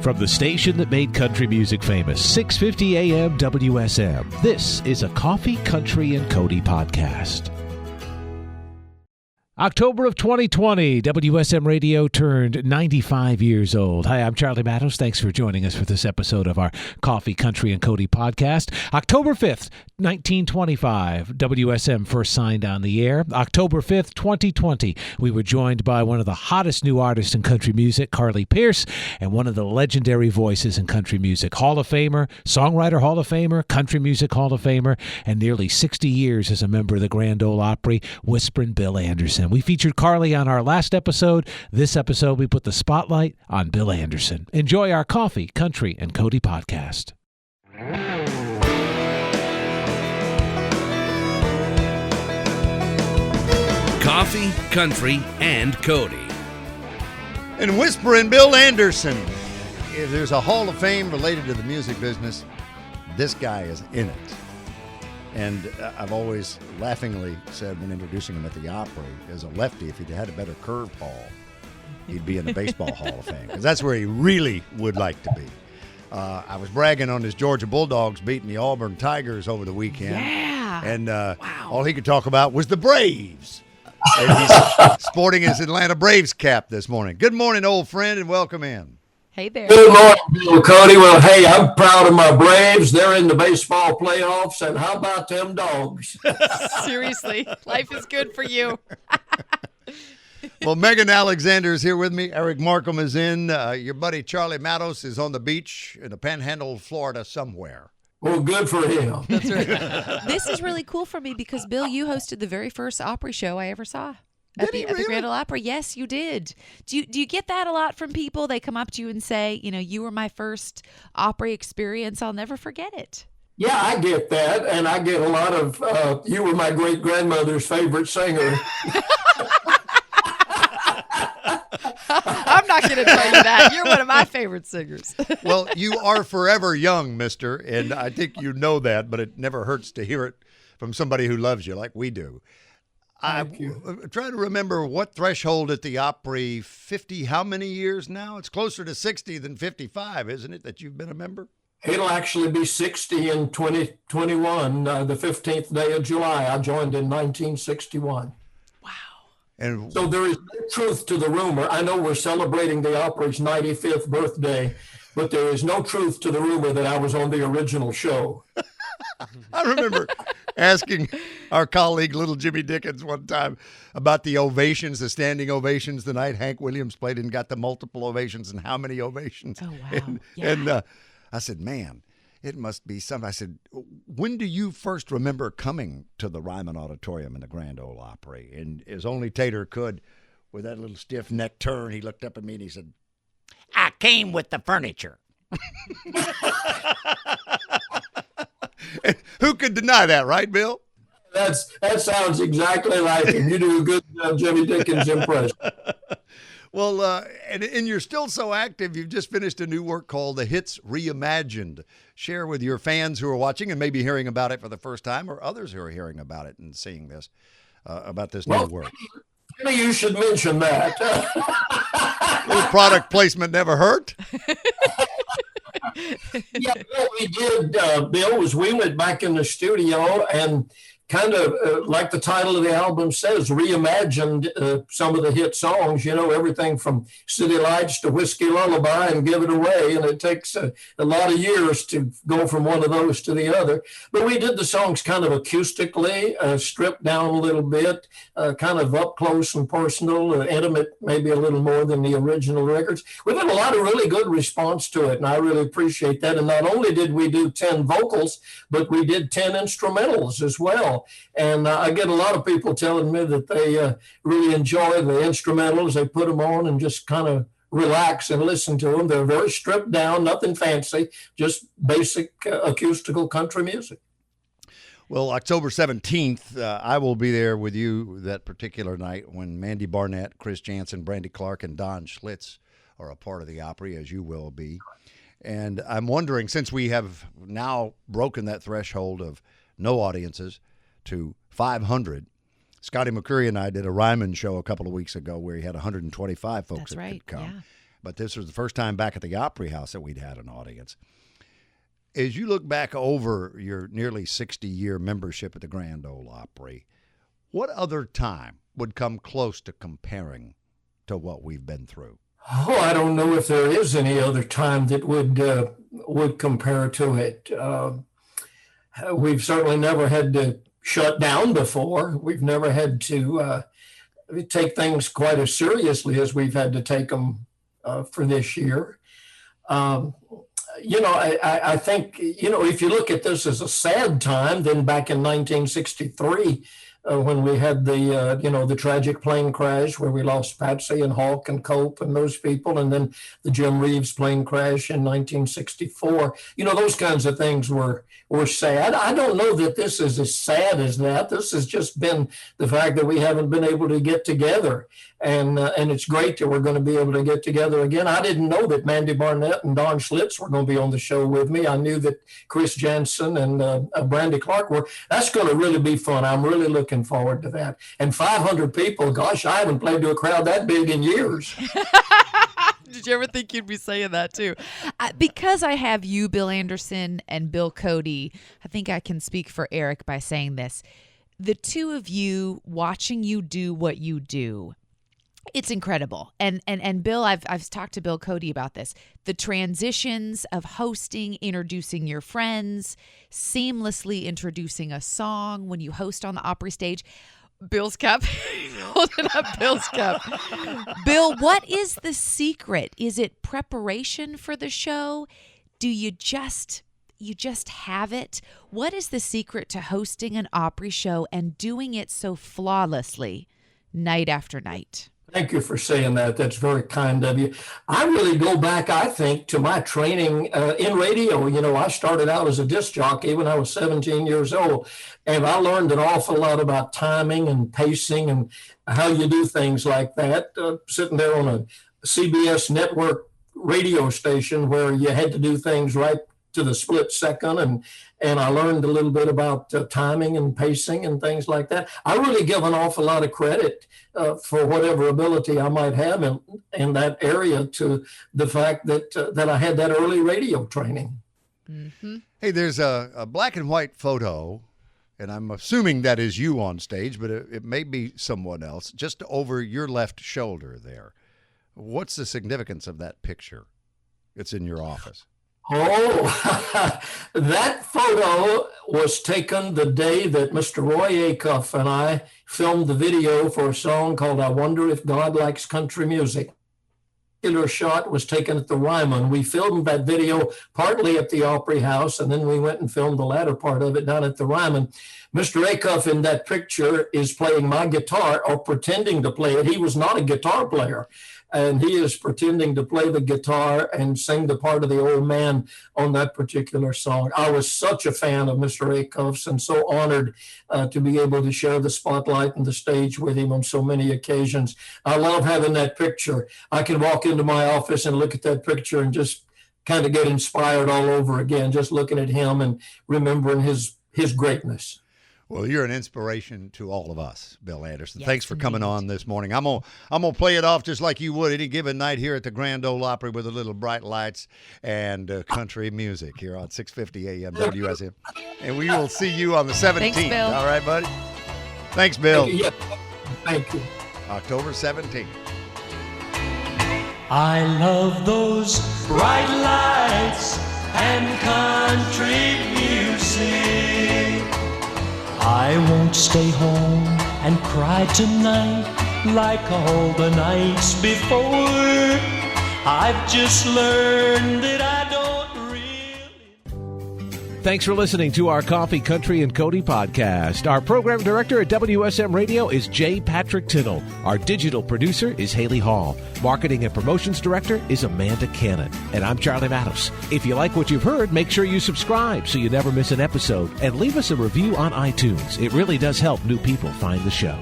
From the station that made country music famous, 650 AM WSM, this is a Coffee, Country, and Cody podcast. October of 2020, WSM Radio turned 95 years old. Hi, I'm Charlie Mattos. Thanks for joining us for this episode of our Coffee, Country, and Cody podcast. October 5th, 1925, WSM first signed on the air. October 5th, 2020, we were joined by one of the hottest new artists in country music, Carly Pearce, and one of the legendary voices in country music, Hall of Famer, Songwriter Hall of Famer, Country Music Hall of Famer, and nearly 60 years as a member of the Grand Ole Opry, Whisperin' Bill Anderson. We featured Carly on our last episode. This episode, we put the spotlight on Bill Anderson. Enjoy our Coffee, Country, and Cody podcast. Coffee, Country, and Cody. And Whisperin' Bill Anderson. If there's a Hall of Fame related to the music business, this guy is in it. And I've always laughingly said when introducing him at the Opry, as a lefty, if he'd had a better curveball, he'd be in the Baseball Hall of Fame. Because that's where he really would like to be. I was bragging on his Georgia Bulldogs beating the Auburn Tigers over the weekend. Yeah. And wow. All he could talk about was the Braves. And he's sporting his Atlanta Braves cap this morning. Good morning, old friend, and welcome in. Hey there. Good morning, Bill Cody. Well, hey, I'm proud of my Braves. They're in the baseball playoffs, and how about them dogs? Seriously, life is good for you. Well, Megan Alexander is here with me. Eric Markham is in. Your buddy Charlie Mattos is on the beach in the Panhandle of Florida somewhere. Well, good for him. That's right. This is really cool for me because, Bill, you hosted the very first Opry show I ever saw. At the Grand Ole Opry. Yes, you did. Do you get that a lot from people? They come up to you and say, you know, you were my first Opry experience. I'll never forget it. Yeah, I get that. And I get a lot of, you were my great-grandmother's favorite singer. I'm not going to tell you that. You're one of my favorite singers. Well, you are forever young, mister, and I think you know that, but it never hurts to hear it from somebody who loves you like we do. I'm trying to remember what threshold at the Opry, 50, how many years now? It's closer to 60 than 55, isn't it, that you've been a member? It'll actually be 60 in 2021, the 15th day of July. I joined in 1961. Wow. And so there is no truth to the rumor. I know we're celebrating the Opry's 95th birthday, but there is no truth to the rumor that I was on the original show. I remember asking our colleague, little Jimmy Dickens, one time about the ovations, the standing ovations the night Hank Williams played and got the multiple ovations and how many ovations. Oh, wow. And I said, man, it must be something. I said, when do you first remember coming to the Ryman Auditorium in the Grand Ole Opry? And as only Tater could, with that little stiff neck turn, he looked up at me and he said, I came with the furniture. Who could deny that, right, Bill? That sounds exactly like him. You do a good Jimmy Dickens impression. Well, and you're still so active. You've just finished a new work called The Hits Reimagined. Share with your fans who are watching and maybe hearing about it for the first time, or others who are hearing about it and seeing this, about this new work. Maybe you should mention that. A little product placement never hurt. Yeah, what we did, Bill, was we went back in the studio and kind of, like the title of the album says, reimagined some of the hit songs, you know, everything from City Lights to Whiskey Lullaby and Give It Away. And it takes a lot of years to go from one of those to the other. But we did the songs kind of acoustically, stripped down a little bit, kind of up close and personal, intimate, maybe a little more than the original records. We've had a lot of really good response to it, and I really appreciate that. And not only did we do 10 vocals, but we did 10 instrumentals as well. And I get a lot of people telling me that they really enjoy the instrumentals. They put them on and just kind of relax and listen to them. They're very stripped down, nothing fancy, just basic acoustical country music. Well, October 17th, I will be there with you that particular night when Mandy Barnett, Chris Jansen, Brandy Clark, and Don Schlitz are a part of the Opry, as you will be. And I'm wondering, since we have now broken that threshold of no audiences to 500, Scotty McCreery and I did a Ryman show a couple of weeks ago where he had 125 folks That's that right. could come. Yeah. but this was the first time back at the Opry House that we'd had an audience. As you look back over your nearly 60-year membership at the Grand Ole Opry, what other time would come close to comparing to what we've been through? Oh, I don't know if there is any other time that would compare to it. We've certainly never had to shut down before. We've never had to take things quite as seriously as we've had to take them for this year. I think, if you look at this as a sad time, then back in 1963, when we had the tragic plane crash where we lost Patsy and Hawk and Cope and those people, and then the Jim Reeves plane crash in 1964, those kinds of things were sad. I don't know that this is as sad as that. This has just been the fact that we haven't been able to get together. And it's great that we're going to be able to get together again. I didn't know that Mandy Barnett and Don Schlitz were going to be on the show with me. I knew that Chris Jansen and Brandy Clark were. That's going to really be fun. I'm really looking forward to that. And 500 people, gosh, I haven't played to a crowd that big in years. Did you ever think you'd be saying that too? Because I have you, Bill Anderson, and Bill Cody, I think I can speak for Eric by saying this. The two of you, watching you do what you do, it's incredible. And Bill, I've talked to Bill Cody about this. The transitions of hosting, introducing your friends, seamlessly introducing a song when you host on the Opry stage. Bill's cap. Holding up Bill's cap. Bill, what is the secret? Is it preparation for the show? Do you just have it? What is the secret to hosting an Opry show and doing it so flawlessly night after night? Thank you for saying that. That's very kind of you. I really go back, I think, to my training in radio. I started out as a disc jockey when I was 17 years old, and I learned an awful lot about timing and pacing and how you do things like that, sitting there on a CBS network radio station where you had to do things right to the split second, and I learned a little bit about timing and pacing and things like that. I really give an awful lot of credit for whatever ability I might have in that area to the fact that I had that early radio training. Mm-hmm. Hey, there's a black and white photo, and I'm assuming that is you on stage, but it may be someone else, just over your left shoulder there. What's the significance of that picture? It's in your office. Oh, that photo was taken the day that Mr. Roy Acuff and I filmed the video for a song called I Wonder If God Likes Country Music. The particular shot was taken at the Ryman. We filmed that video partly at the Opry House, and then we went and filmed the latter part of it down at the Ryman. Mr. Acuff in that picture is playing my guitar, or pretending to play it. He was not a guitar player. And he is pretending to play the guitar and sing the part of the old man on that particular song. I was such a fan of Mr. Acuff's and so honored to be able to share the spotlight and the stage with him on so many occasions. I love having that picture. I can walk into my office and look at that picture and just kind of get inspired all over again, just looking at him and remembering his greatness. Well, you're an inspiration to all of us, Bill Anderson. Yes, Thanks for coming on this morning. I'm gonna play it off just like you would any given night here at the Grand Ole Opry with the little bright lights and country music here on 650 AM WSM. And we will see you on the 17th. Thanks, Bill. All right, buddy? Thanks, Bill. Yeah, thank you. October 17th. I love those bright lights and country music. I won't stay home and cry tonight like all the nights before. I've just learned that I don't really. Thanks for listening to our Coffee, Country, and Cody podcast. Our program director at WSM Radio is J. Patrick Tittle. Our digital producer is Haley Hall. Marketing and promotions director is Amanda Cannon. And I'm Charlie Mattos. If you like what you've heard, make sure you subscribe so you never miss an episode. And leave us a review on iTunes. It really does help new people find the show.